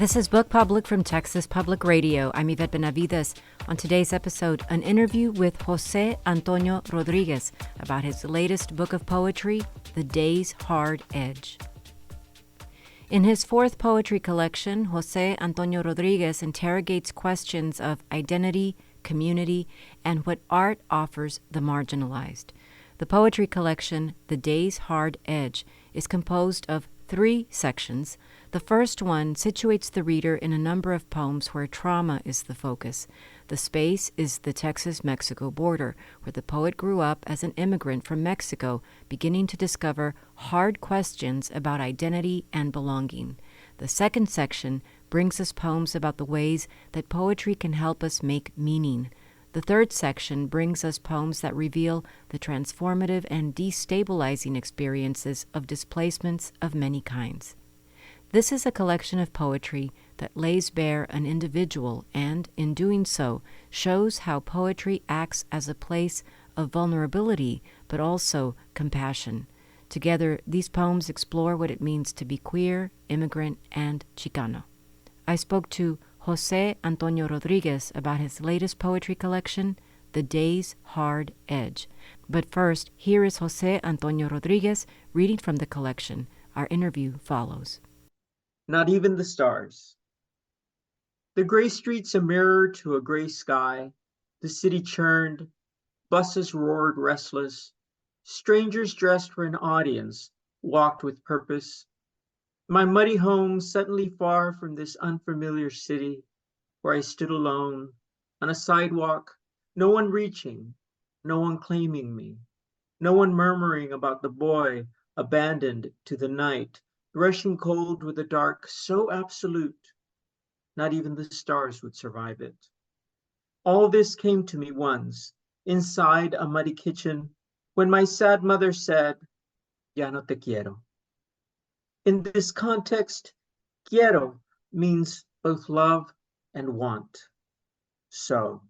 This is Book Public from Texas Public Radio. I'm Yvette Benavides. On today's episode, an interview with José Antonio Rodríguez about his latest book of poetry, The Day's Hard Edge. In his fourth poetry collection, José Antonio Rodríguez interrogates questions of identity, community, and what art offers the marginalized. The poetry collection, The Day's Hard Edge, is composed of 3 sections. The first one situates the reader in a number of poems where trauma is the focus. The space is the Texas-Mexico border, where the poet grew up as an immigrant from Mexico, beginning to discover hard questions about identity and belonging. The second section brings us poems about the ways that poetry can help us make meaning. The third section brings us poems that reveal the transformative and destabilizing experiences of displacements of many kinds. This is a collection of poetry that lays bare an individual and, in doing so, shows how poetry acts as a place of vulnerability, but also compassion. Together, these poems explore what it means to be queer, immigrant, and Chicano. I spoke to José Antonio Rodríguez about his latest poetry collection, The Day's Hard Edge. But first, here is José Antonio Rodríguez reading from the collection. Our interview follows. Not even the stars. The gray streets a mirror to a gray sky. The city churned, buses roared restless. Strangers dressed for an audience walked with purpose. My muddy home suddenly far from this unfamiliar city, where I stood alone on a sidewalk, no one reaching, no one claiming me, no one murmuring about the boy abandoned to the night, rushing cold with a dark so absolute, not even the stars would survive it. All this came to me once, inside a muddy kitchen, when my sad mother said, "Ya no te quiero." In this context, quiero means both love and want. So,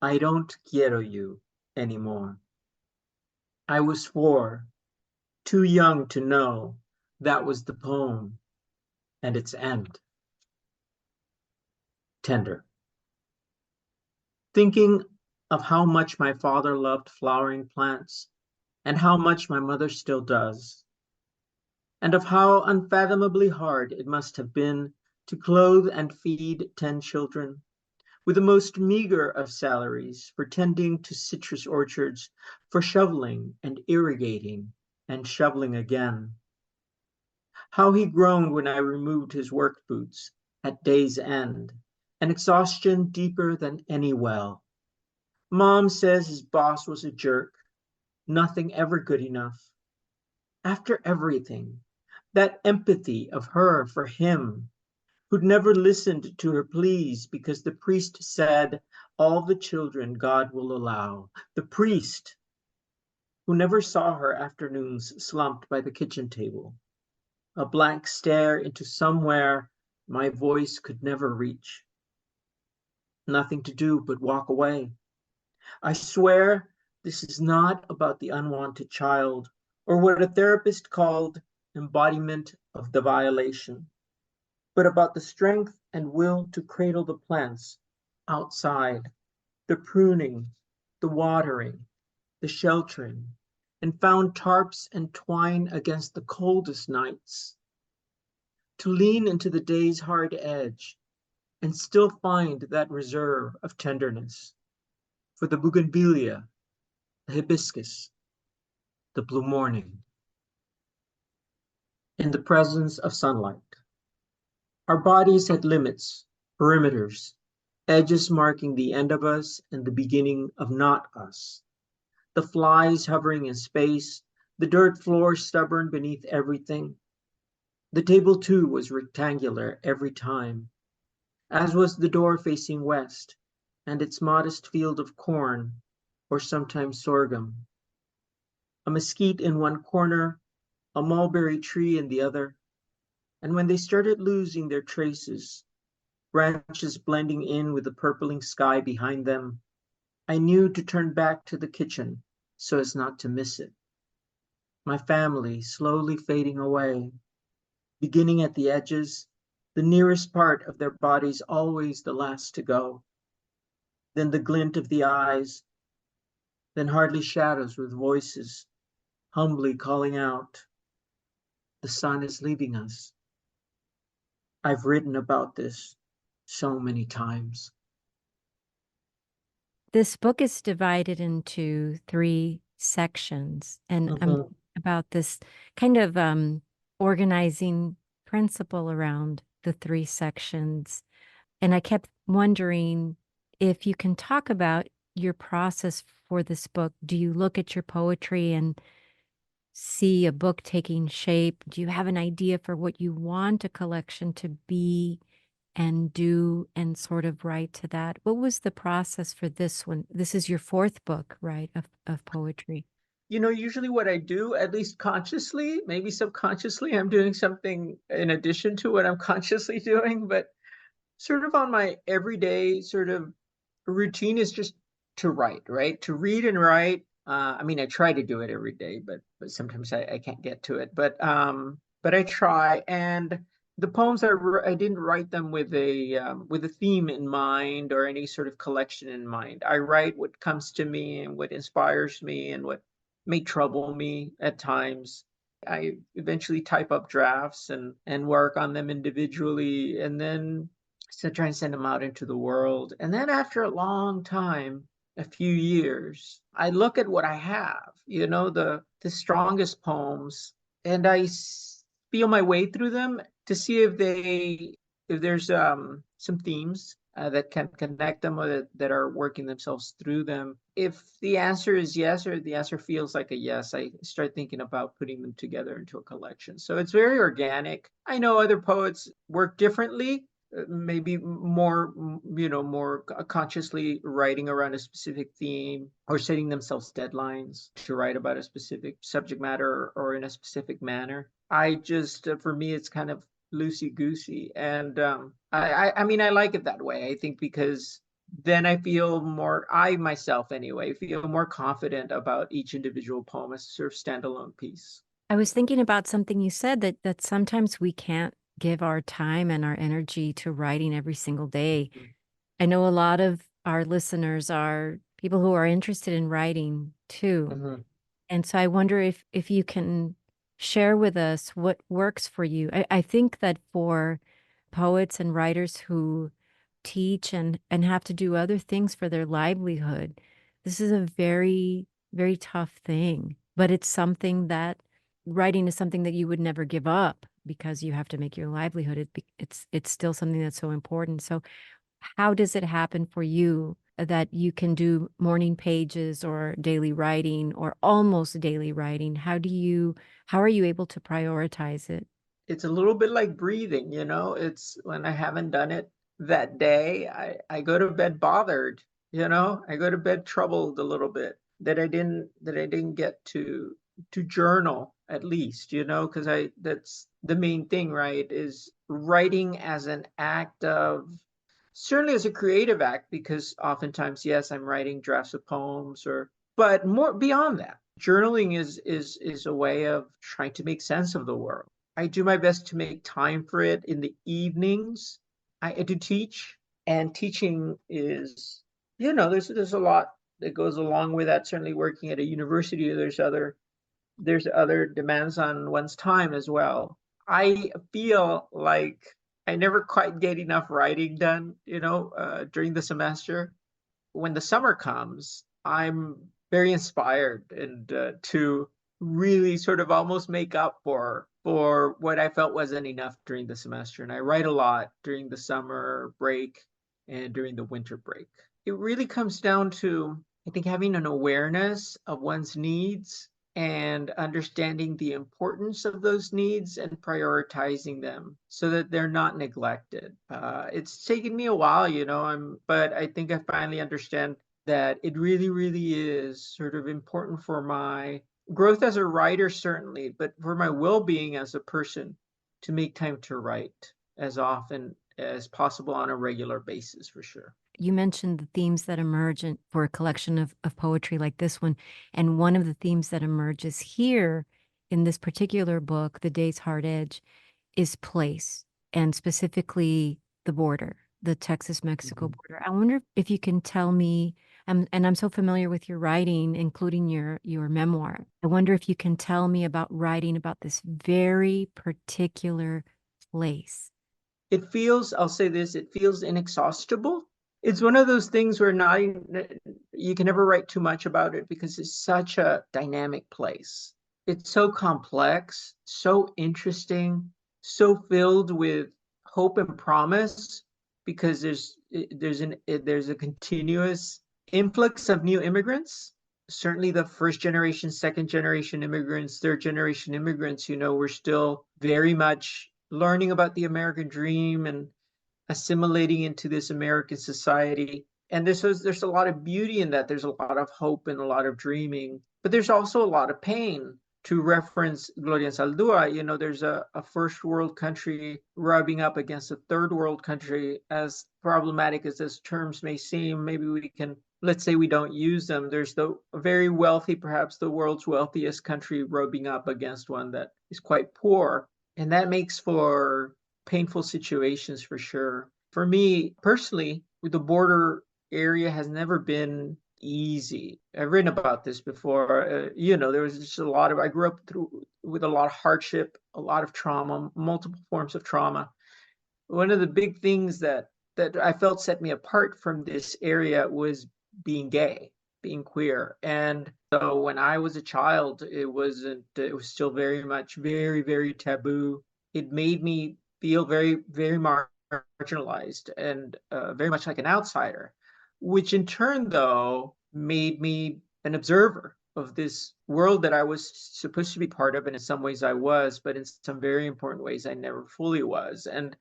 I don't quiero you anymore. I was 4, too young to know that was the poem and its end. Tender. Thinking of how much my father loved flowering plants and how much my mother still does, and of how unfathomably hard it must have been to clothe and feed 10 children, with the most meager of salaries for tending to citrus orchards, for shoveling and irrigating and shoveling again. How he groaned when I removed his work boots at day's end, an exhaustion deeper than any well. Mom says his boss was a jerk, nothing ever good enough. After everything, that empathy of her for him, who'd never listened to her pleas because the priest said, all the children God will allow. The priest, who never saw her afternoons slumped by the kitchen table, a blank stare into somewhere my voice could never reach. Nothing to do but walk away. I swear this is not about the unwanted child or what a therapist called embodiment of the violation, but about the strength and will to cradle the plants outside, the pruning, the watering, the sheltering, and found tarps and twine against the coldest nights. To lean into the day's hard edge and still find that reserve of tenderness for the bougainvillea, the hibiscus, the blue morning. In the presence of sunlight. Our bodies had limits, perimeters, edges marking the end of us and the beginning of not us. The flies hovering in space, the dirt floor stubborn beneath everything. The table too was rectangular every time, as was the door facing west and its modest field of corn, or sometimes sorghum. A mesquite in one corner, a mulberry tree in the other, and when they started losing their traces, branches blending in with the purpling sky behind them, I knew to turn back to the kitchen so as not to miss it. My family slowly fading away, beginning at the edges the nearest part of their bodies always the last to go, then the glint of the eyes, then hardly shadows with voices humbly calling out, the sun is leaving us. I've written about this so many times. This book is divided into 3 sections, and I'm Mhm. about this kind of organizing principle around the 3 sections. And I kept wondering if you can talk about your process for this book. Do you look at your poetry and see a book taking shape? Do you have an idea for what you want a collection to be and do and sort of write to that? What was the process for this one? This is your 4th book, right, of poetry? Usually what I do, at least consciously, maybe subconsciously, I'm doing something in addition to what I'm consciously doing, but sort of on my everyday sort of routine is just to write, right? To read and write. I mean, I try to do it every day, but sometimes I can't get to it. But I try. And the poems I didn't write them with a theme in mind or any sort of collection in mind. I write what comes to me and what inspires me and what may trouble me at times. I eventually type up drafts and work on them individually, and then so try and send them out into the world. And then after a long time, a few years, I look at what I have, the strongest poems, and feel my way through them to see if there's some themes that can connect them or that are working themselves through them. If the answer is yes, or the answer feels like a yes, I start thinking about putting them together into a collection. So it's very organic. I know other poets work differently, maybe more consciously writing around a specific theme or setting themselves deadlines to write about a specific subject matter or in a specific manner. I just, for me, it's kind of loosey goosey, and I mean, I like it that way. I think because then I feel more, I myself anyway, feel more confident about each individual poem as a sort of standalone piece. I was thinking about something you said, that sometimes we can't give our time and our energy to writing every single day. I know a lot of our listeners are people who are interested in writing too. Mhm. And so I wonder if you can share with us what works for you. I think that for poets and writers who teach and have to do other things for their livelihood, this is a very, very tough thing. But it's something that writing is something that you would never give up because you have to make your livelihood. It's still something that's so important. So how does it happen for you that you can do morning pages or daily writing or almost daily writing? How are you able to prioritize it? It's a little bit like breathing, it's when I haven't done it that day, I go to bed bothered, I go to bed troubled a little bit that I didn't get to journal at least, because I that's the main thing, right? Is writing as an act of, certainly as a creative act, because oftentimes, yes, I'm writing drafts of poems, but more beyond that, journaling is a way of trying to make sense of the world. I do my best to make time for it in the evenings. I do teach, and teaching is, there's a lot that goes along with that. Certainly working at a university, there's other demands on one's time as well. I feel like I never quite get enough writing done, during the semester. When the summer comes, I'm very inspired and to really sort of almost make up for what I felt wasn't enough during the semester. And I write a lot during the summer break and during the winter break. It really comes down to, I think, having an awareness of one's needs and understanding the importance of those needs and prioritizing them so that they're not neglected. It's taken me a while, but I think I finally understand that it really, really is sort of important for my growth as a writer, certainly, but for my well-being as a person to make time to write as often as possible on a regular basis, for sure. You mentioned the themes that emerge for a collection of poetry like this one. And one of the themes that emerges here in this particular book, The Day's Hard Edge, is place. and specifically the border, the Texas-Mexico Mhm. border. I wonder if you can tell me, and I'm so familiar with your writing, including your memoir. I wonder if you can tell me about writing about this very particular place. It feels, I'll say this, it feels inexhaustible. It's one of those things where not you can never write too much about it because it's such a dynamic place. It's so complex, so interesting, so filled with hope and promise because there's a continuous influx of new immigrants. Certainly the first generation, second generation immigrants, third generation immigrants, we're still very much learning about the American dream and assimilating into this American society. And there's a lot of beauty in that. There's a lot of hope and a lot of dreaming, but there's also a lot of pain. To reference Gloria Saldúa, there's a first world country rubbing up against a third world country. As problematic as those terms may seem, maybe we can, let's say we don't use them. There's the very wealthy, perhaps the world's wealthiest country rubbing up against one that is quite poor. And that makes for painful situations for sure. For me personally, the border area has never been easy. I've written about this before. There was just I grew up with a lot of hardship, a lot of trauma, multiple forms of trauma. One of the big things that I felt set me apart from this area was being gay, being queer. And so when I was a child, it was still very much very, very taboo. It made me feel very, very marginalized and very much like an outsider, which in turn, though, made me an observer of this world that I was supposed to be part of. And in some ways I was, but in some very important ways I never fully was. And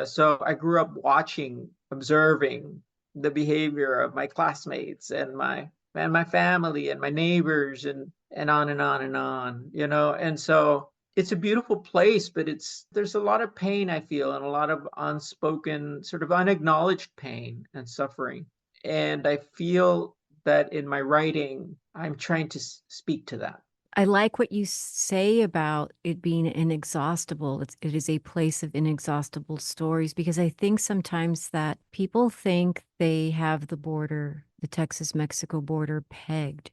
so I grew up watching, observing the behavior of my classmates and my family and my neighbors and on and on and on, And so it's a beautiful place, but there's a lot of pain I feel and a lot of unspoken, sort of unacknowledged pain and suffering. And I feel that in my writing, I'm trying to speak to that. I like what you say about it being inexhaustible. It is a place of inexhaustible stories because I think sometimes that people think they have the border, the Texas-Mexico border pegged.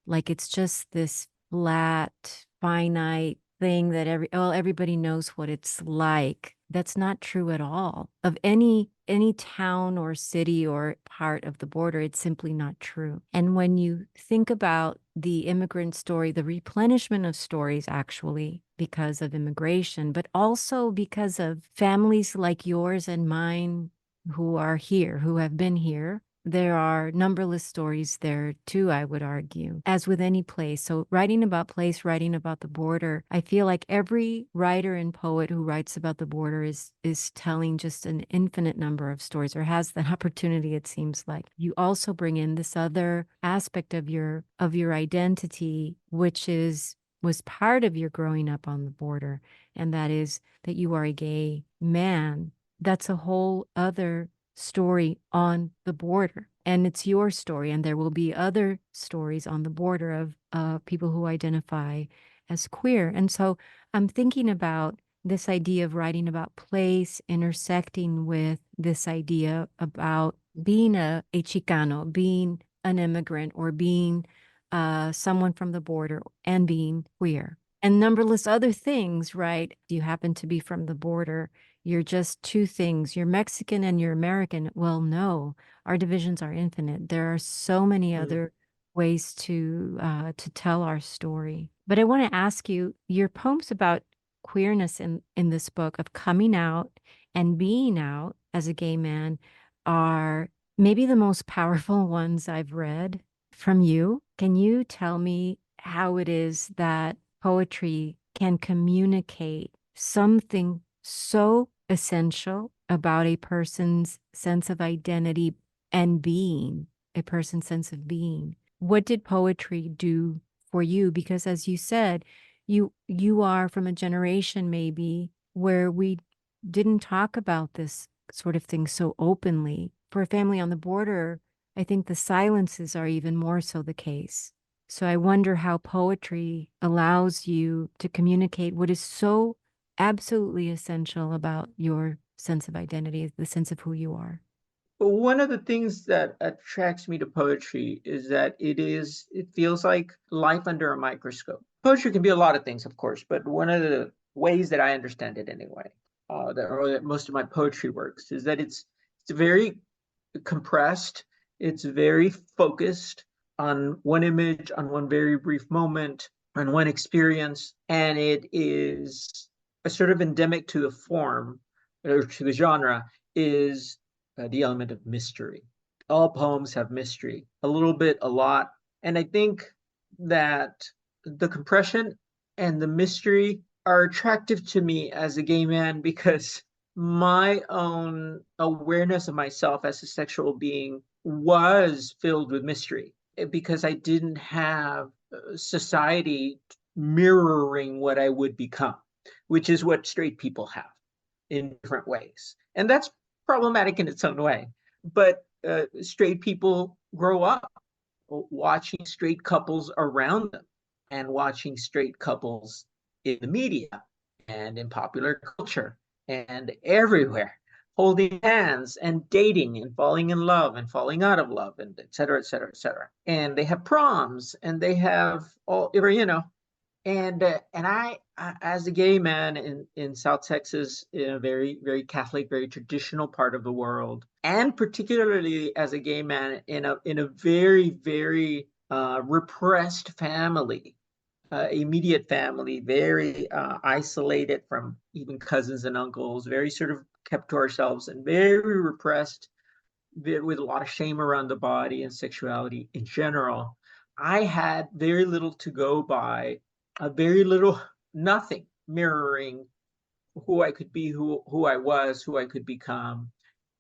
Like it's just this flat, finite thing that everybody knows what it's like. That's not true at all. Of any town or city or part of the border, it's simply not true. And when you think about the immigrant story, the replenishment of stories actually because of immigration, but also because of families like yours and mine who are here, who have been here. There are numberless stories there too, I would argue, as with any place. So writing about place, writing about the border, I feel like every writer and poet who writes about the border is telling just an infinite number of stories, or has the opportunity, it seems like. You also bring in this other aspect of your identity, which was part of your growing up on the border, and that is that you are a gay man. That's a whole other story on the border, and it's your story, and there will be other stories on the border of people who identify as queer. And so I'm thinking about this idea of writing about place intersecting with this idea about being a Chicano, being an immigrant, or being someone from the border, and being queer and numberless other things, right? You happen to be from the border, you're just two things. You're Mexican and you're American. Well, no, our divisions are infinite. There are so many Mm. other ways to tell our story. But I want to ask you, your poems about queerness in this book of coming out and being out as a gay man are maybe the most powerful ones I've read from you. Can you tell me how it is that poetry can communicate something so essential about a person's sense of identity and being, a person's sense of being? What did poetry do for you? Because as you said, you are from a generation maybe where we didn't talk about this sort of thing so openly. For a family on the border, I think the silences are even more so the case. So I wonder how poetry allows you to communicate what is so absolutely essential about your sense of identity, the sense of who you are? But one of the things that attracts me to poetry is that it feels like life under a microscope. Poetry can be a lot of things, of course, but one of the ways that I understand it anyway, that most of my poetry works, is that it's very compressed, it's very focused on one image, on one very brief moment, on one experience, and it is a sort of endemic to the form or to the genre is the element of mystery. All poems have mystery, a little bit, a lot. And I think that the compression and the mystery are attractive to me as a gay man because my own awareness of myself as a sexual being was filled with mystery because I didn't have society mirroring what I would become, which is what straight people have in different ways. And that's problematic in its own way. But straight people grow up watching straight couples around them and watching straight couples in the media and in popular culture and everywhere holding hands and dating and falling in love and falling out of love and et cetera, et cetera, et cetera. And they have proms and they have all, and I, as a gay man in South Texas, in a very very Catholic, very traditional part of the world, and particularly as a gay man in a very very repressed family, immediate family, very isolated from even cousins and uncles, very sort of kept to ourselves, and very repressed, with a lot of shame around the body and sexuality in general. I had very little to go by, a very little, nothing mirroring who I could be, who I was, who I could become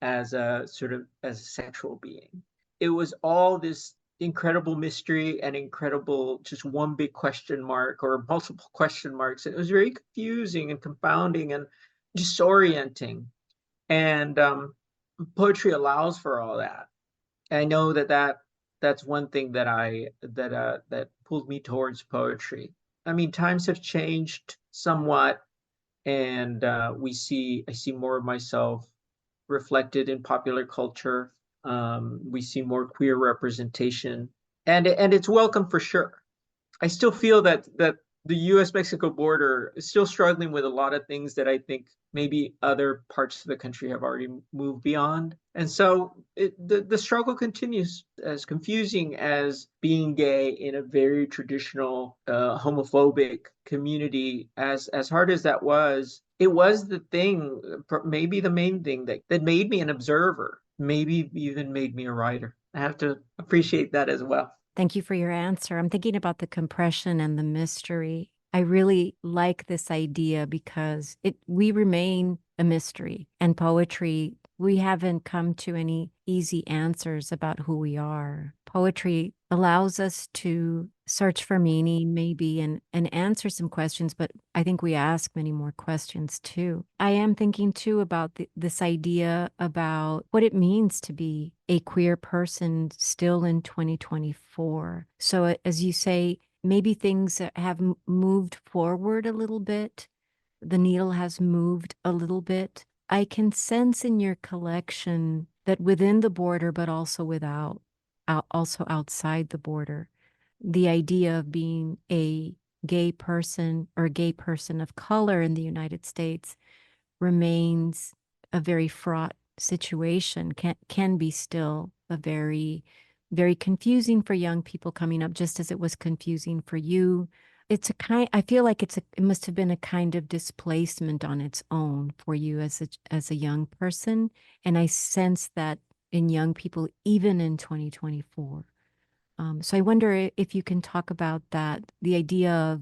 as a sort of as a sexual being. It was all this incredible mystery and incredible just one big question mark or multiple question marks. It was very confusing and confounding and disorienting. And poetry allows for all that. I know that's one thing that pulled me towards poetry. I mean, times have changed somewhat, and I see more of myself reflected in popular culture. We see more queer representation, and it's welcome for sure. I still feel that the U.S. Mexico border is still struggling with a lot of things that I think maybe other parts of the country have already moved beyond. And so the struggle continues, as confusing as being gay in a very traditional homophobic community, as hard as that was. It was the thing, maybe the main thing that made me an observer, maybe even made me a writer. I have to appreciate that as well. Thank you for your answer. I'm thinking about the compression and the mystery. I really like this idea because we remain a mystery. And poetry, we haven't come to any easy answers about who we are. Poetry allows us to search for meaning, maybe, and answer some questions, but I think we ask many more questions too. I am thinking too about this idea about what it means to be a queer person still in 2024. So, as you say, maybe things have moved forward a little bit. The needle has moved a little bit. I can sense in your collection that within the border, but also without, also outside the border, the idea of being a gay person or a gay person of color in the United States remains a very fraught situation, can be still a very, very confusing for young people coming up, just as it was confusing for you. I feel like it must have been a kind of displacement on its own for you as a young person. And I sense that in young people, even in 2024. So I wonder if you can talk about that, the idea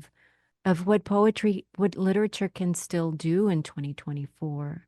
of what literature can still do in 2024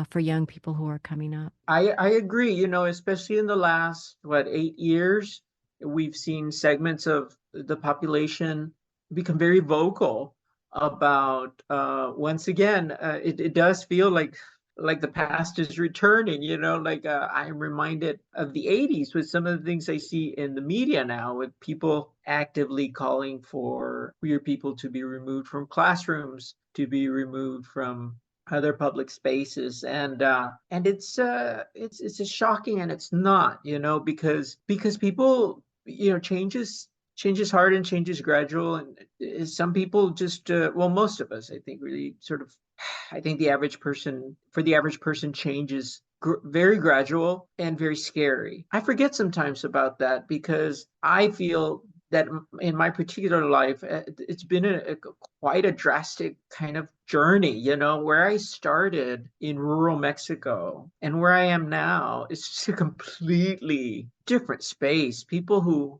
for young people who are coming up. I agree, especially in the last, 8 years, we've seen segments of the population become very vocal about, once again, it does feel like like the past is returning, I'm reminded of the 80s with some of the things I see in the media now, with people actively calling for queer people to be removed from classrooms, to be removed from other public spaces. And it's just shocking, and it's not, because people, change is hard and change is gradual. And some people just, well, most of us, I think, really sort of, I think for the average person, change is very gradual and very scary. I forget sometimes about that because I feel that in my particular life, it's been quite a drastic kind of journey, where I started in rural Mexico and where I am now is just a completely different space. People who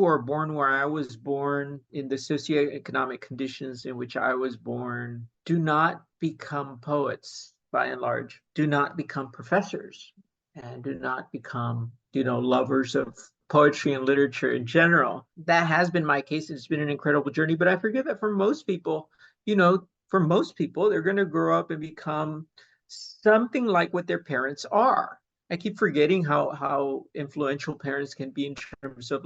are born where I was born, in the socioeconomic conditions in which I was born, do not become poets by and large, do not become professors, and do not become, lovers of poetry and literature in general. That has been my case. It's been an incredible journey, but I forget that for most people, they're going to grow up and become something like what their parents are. I keep forgetting how influential parents can be in terms of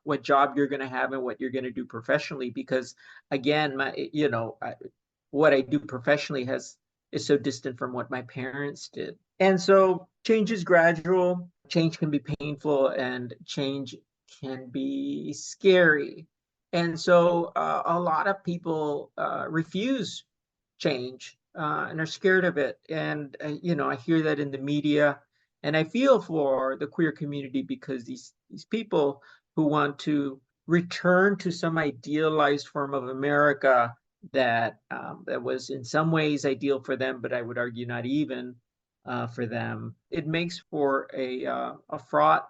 what job you're going to have and what you're going to do professionally. Because again, what I do professionally is so distant from what my parents did. And so change is gradual. Change can be painful, and change can be scary. And so a lot of people refuse change and are scared of it. And I hear that in the media, and I feel for the queer community, because these people who want to return to some idealized form of America that was in some ways ideal for them, but I would argue not even for them. It makes for a fraught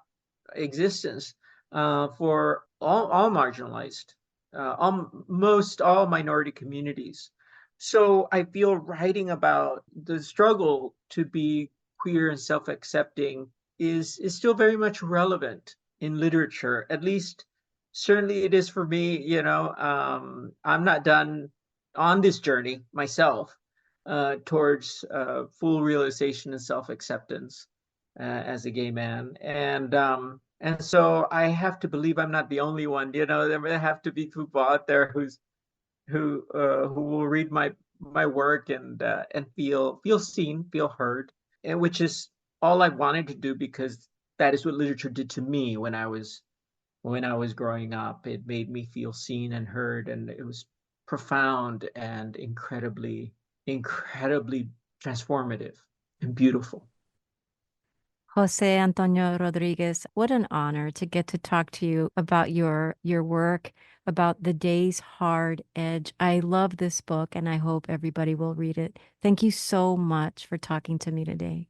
existence for all marginalized, almost all minority communities. So I feel writing about the struggle to be queer and self-accepting is still very much relevant in literature. At least, certainly it is for me. I'm not done on this journey myself towards full realization and self-acceptance as a gay man. And so I have to believe I'm not the only one. There have to be people out there who will read my work and feel seen, feel heard, and which is all I wanted to do, because that is what literature did to me when I was growing up. It made me feel seen and heard, and it was profound and incredibly, incredibly transformative and beautiful. José Antonio Rodríguez, what an honor to get to talk to you about your work, about The Day's Hard Edge. I love this book, and I hope everybody will read it. Thank you so much for talking to me today.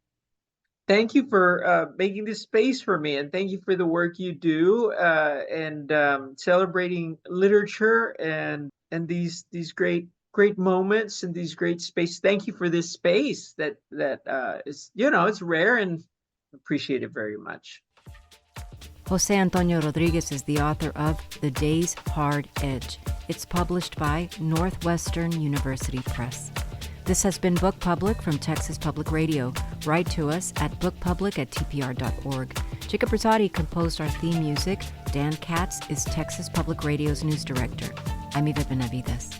Thank you for making this space for me, and thank you for the work you do, and celebrating literature and these great moments and these great spaces. Thank you for this space that is, it's rare, and appreciate it very much. José Antonio Rodríguez is the author of The Day's Hard Edge. It's published by Northwestern University Press. This has been Book Public from Texas Public Radio. Write to us at bookpublic@tpr.org. Jacob Rosati composed our theme music. Dan Katz is Texas Public Radio's news director. I'm Yvette Benavides.